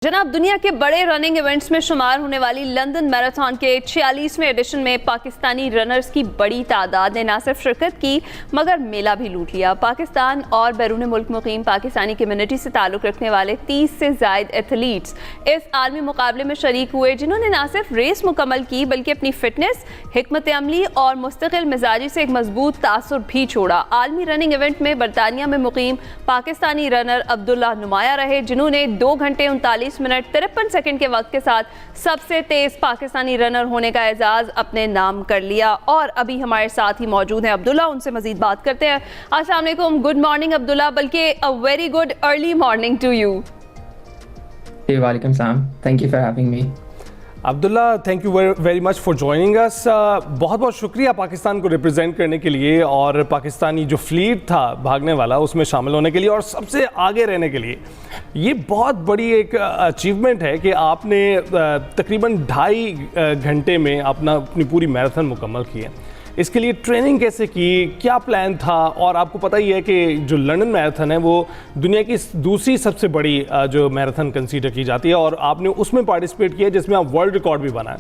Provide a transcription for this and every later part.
जनाब, दुनिया के बड़े रनिंग इवेंट्स में शुमार होने वाली लंदन मैराथन के 46वें एडिशन में पाकिस्तानी रनर्स की बड़ी तादाद ने न सिर्फ शिरकत की मगर मेला भी लूट लिया। पाकिस्तान और बैरून मुल्क मुकीम पाकिस्तानी कम्युनिटी से ताल्लुक़ रखने वाले 30 से ज़ायद एथलीट्स इस आलमी मुकाबले में शरीक हुए, जिन्होंने न सिर्फ रेस मुकम्मल की बल्कि अपनी फिटनेस, हिकमत अमली और मुस्तकिल मिजाजी से एक मजबूत तासुर भी छोड़ा। आलमी रनिंग इवेंट में बरतानिया में मुकीम पाकिस्तानी रनर अब्दुल्ला नुमाया रहे, जिन्होंने 2 घंटे 39 मिनट 53 सेकंड के वक्त के साथ सबसे तेज पाकिस्तानी रनर होने का एजाज अपने नाम कर लिया। और अभी हमारे साथ ही मौजूद हैं अब्दुल्ला, उनसे मजीद बात करते हैं। अस्सलाम वालेकुम, गुड मॉर्निंग अब्दुल्ला, बल्कि a very good early morning to you. वालेकुम सलाम, thank you for having me. Abdullah, thank you very much for joining us. बहुत बहुत शुक्रिया पाकिस्तान को रिप्रेजेंट करने के लिए और पाकिस्तानी जो फ्लीट था भागने वाला उसमें शामिल होने के लिए और सबसे आगे रहने के लिए। ये बहुत बड़ी एक अचीवमेंट है कि आपने तकरीबन 2.5 घंटे में अपनी पूरी मैराथन मुकम्मल की है। इसके लिए ट्रेनिंग कैसे की, क्या प्लान था? और आपको पता ही है कि जो लंदन मैराथन है वो दुनिया की दूसरी सबसे बड़ी जो मैराथन कंसीडर की जाती है और आपने उसमें पार्टिसिपेट किया जिसमें आप वर्ल्ड रिकॉर्ड भी बनाए।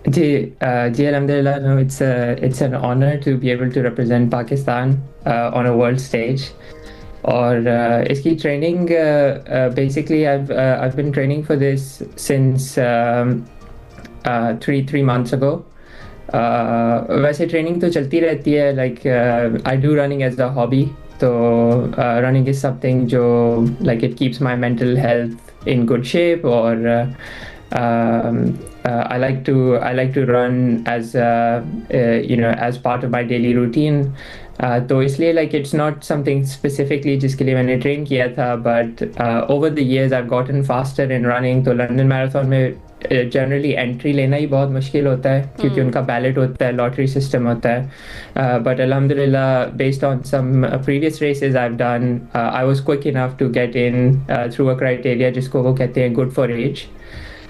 जी अल्हम्दुलिल्लाह, no, it's an honor to be able to represent Pakistan on a world stage. और इसकी training basically I've been training for this since 3 months ago. वैसे ट्रेनिंग तो चलती रहती है, like I do running as a hobby, तो running is something जो like it keeps my mental health in good shape. और I like to run as as part of my daily routine. तो इसलिए like it's not something specifically जिसके लिए मैंने train किया था, but over the years I've gotten faster in running. तो London marathon में जनरली एंट्री लेना ही बहुत मुश्किल होता है क्योंकि उनका बैलेट होता है, लॉटरी सिस्टम होता है। बट अल्हम्दुलिल्लाह, based on some previous races I have done, I was quick enough to get in through a criteria जिसको वो कहते हैं गुड फॉर एज।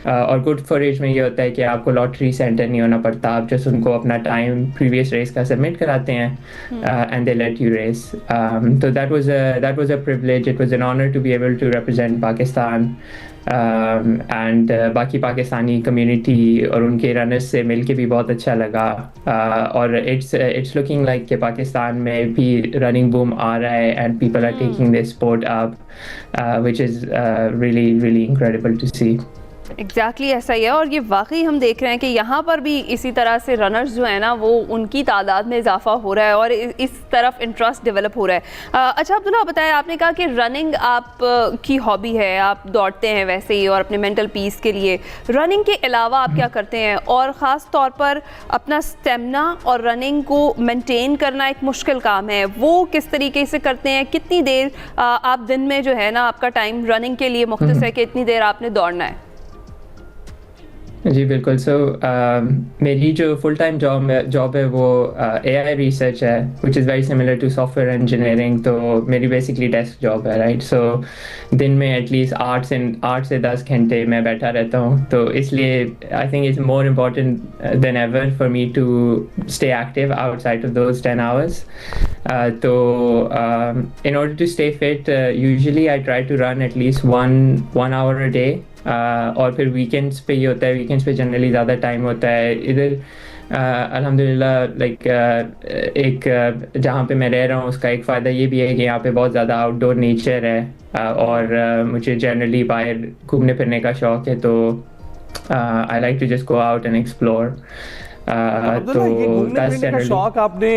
और गुड फॉर एज में ये होता है कि आपको लॉटरी सेंटर नहीं होना पड़ता, आप जस्ट उनको अपना टाइम प्रीवियस रेस का सबमिट कराते हैं and they let you race. तो that was a privilege, it was an honour to be able to represent Pakistan and बाकी पाकिस्तानी कम्युनिटी और उनके रनर्स से मिलके भी बहुत अच्छा लगा। और इट्स लुकिंग लाइक कि पाकिस्तान में भी रनिंग बूम आ रहा है and people are taking this sport up, which is really incredible to see. Exactly ऐसा ही है और ये वाकई हम देख रहे हैं कि यहाँ पर भी इसी तरह से रनर्स जो है ना वो उनकी तादाद में इजाफा हो रहा है और इस तरफ इंटरेस्ट डेवलप हो रहा है। अच्छा अब्दुल्ला, बताया आपने कहा कि रनिंग आप की हॉबी है, आप दौड़ते हैं वैसे ही और अपने मेंटल पीस के लिए। रनिंग के अलावा आप क्या करते हैं और ख़ास तौर पर अपना स्टेमिना और रनिंग को मेंटेन करना एक मुश्किल काम है, वो किस तरीके से करते हैं? कितनी देर आप दिन में जो है ना आपका टाइम रनिंग के लिए मुख्तस है कि इतनी देर आपने दौड़ना है? जी बिल्कुल। सो मेरी जो फुल टाइम जॉब है वो AI रिसर्च है, which is very similar to software engineering. तो मेरी बेसिकली डेस्क जॉब है, राइट। सो दिन में एटलीस्ट 8 से 10 घंटे मैं बैठा रहता हूँ, तो इसलिए I think it's more important than ever for me to stay active outside of those 10 hours. तो in order to stay fit, usually I try to run at least one hour a day. और फिर weekends पे ये होता है, weekends पे generally ज़्यादा time होता है इधर। अल्हम्दुलिल्लाह, लाइक एक जहाँ पे मैं रह रहा हूँ उसका एक फ़ायदा ये भी है कि यहाँ पे बहुत ज़्यादा आउटडोर नेचर है और मुझे जनरली बाहर घूमने फिरने का शौक़ है, तो I like to just go out and explore. तो ये घूमने फिरने का शौक आपने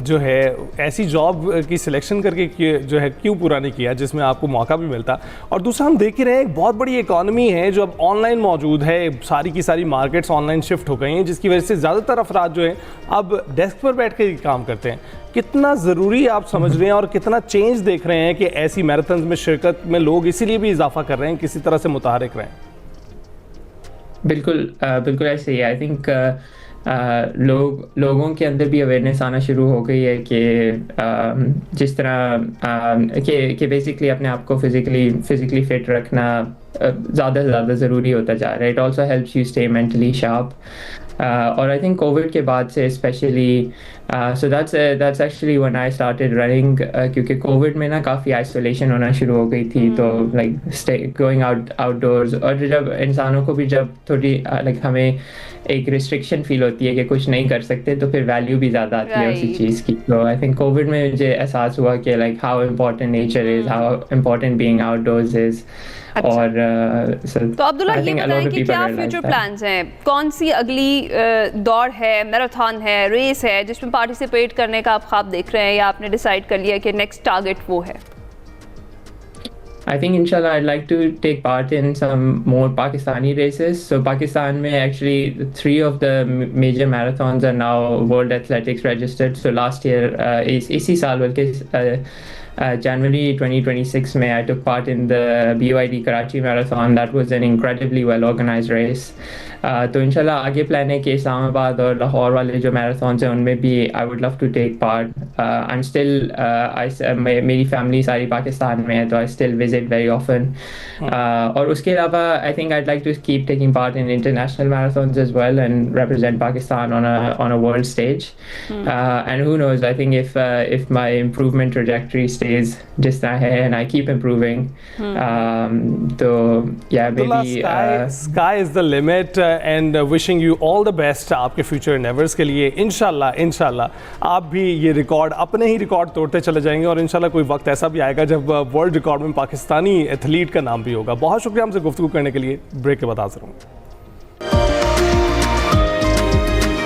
जो है ऐसी जॉब की सिलेक्शन करके जो है क्यों पूरा नहीं किया जिसमें आपको मौका भी मिलता? और दूसरा, हम देख ही रहे हैं एक बहुत बड़ी इकॉनमी है जो अब ऑनलाइन मौजूद है, सारी की सारी मार्केट्स ऑनलाइन शिफ्ट हो गई हैं, जिसकी वजह से ज़्यादातर अफराद जो हैं अब डेस्क पर बैठ के काम करते हैं। कितना ज़रूरी आप समझ रहे हैं और कितना चेंज देख रहे हैं कि ऐसी मैराथन में शिरकत में लोग इसीलिए भी इजाफा कर रहे हैं, किसी तरह से मुतहरिक रहें? बिल्कुल ऐसे ही। आई थिंक लोगों के अंदर भी अवेयरनेस आना शुरू हो गई है कि जिस तरह कि बेसिकली अपने आप को फिज़िकली फ़िट रखना ज़्यादा से ज़्यादा ज़रूरी होता जा रहा है. It also helps you stay mentally sharp. और आई थिंक कोविड के बाद से specially so that's actually when I started running, क्योंकि कोविड में ना काफ़ी आइसोलेशन होना शुरू हो गई थी. तो लाइक स्टे गोइंग आउटडोर्स, और जब इंसानों को भी जब थोड़ी लाइक हमें एक रिस्ट्रिक्शन फील होती है कि कुछ नहीं कर सकते, तो फिर वैल्यू भी ज़्यादा आती है उसी चीज़ की. तो आई थिंक कोविड में मुझे एहसास हुआ कि like how important nature is, how important being outdoors is. और तो अब्दुल्ला ये बताएं कि क्या फ्यूचर प्लान्स हैं, कौन सी अगली दौड़ है, मैराथन है, रेस है जिसमें पार्टिसिपेट करने का आप ख्वाब देख रहे हैं, या आपने डिसाइड कर लिया कि नेक्स्ट टारगेट वो है? I think inshallah I'd like to take part in some more Pakistani races. So Pakistan mein actually 3 of the major marathons are now World Athletics registered. So last year isi saal balki January 2026 mein I took part in the BYD Karachi Marathon. That was an incredibly well organized race. तो इंशाल्लाह आगे plan है कि इस्लामाबाद और लाहौर वाले जो marathons हैं उनमें भी I would love to take part. I am still मेरी फैमिली सारी पाकिस्तान में है, तो I still visit very often. और उसके अलावा I think I'd like to keep taking part in international marathons as well and represent Pakistan on a world stage. And who knows, I think if my improvement trajectory stage जिस तरह है and I keep improving, तो या maybe sky is the limit. And wishing you all the best आपके future endeavours के लिए. इंशाल्लाह आप भी ये रिकॉर्ड, अपने ही रिकॉर्ड तोड़ते चले जाएंगे, और इंशाल्लाह कोई वक्त ऐसा भी आएगा जब वर्ल्ड रिकॉर्ड में पाकिस्तानी एथलीट का नाम भी होगा. बहुत शुक्रिया हमसे गुफ्तगू करने के लिए. ब्रेक के बाद हाजिर हूँ.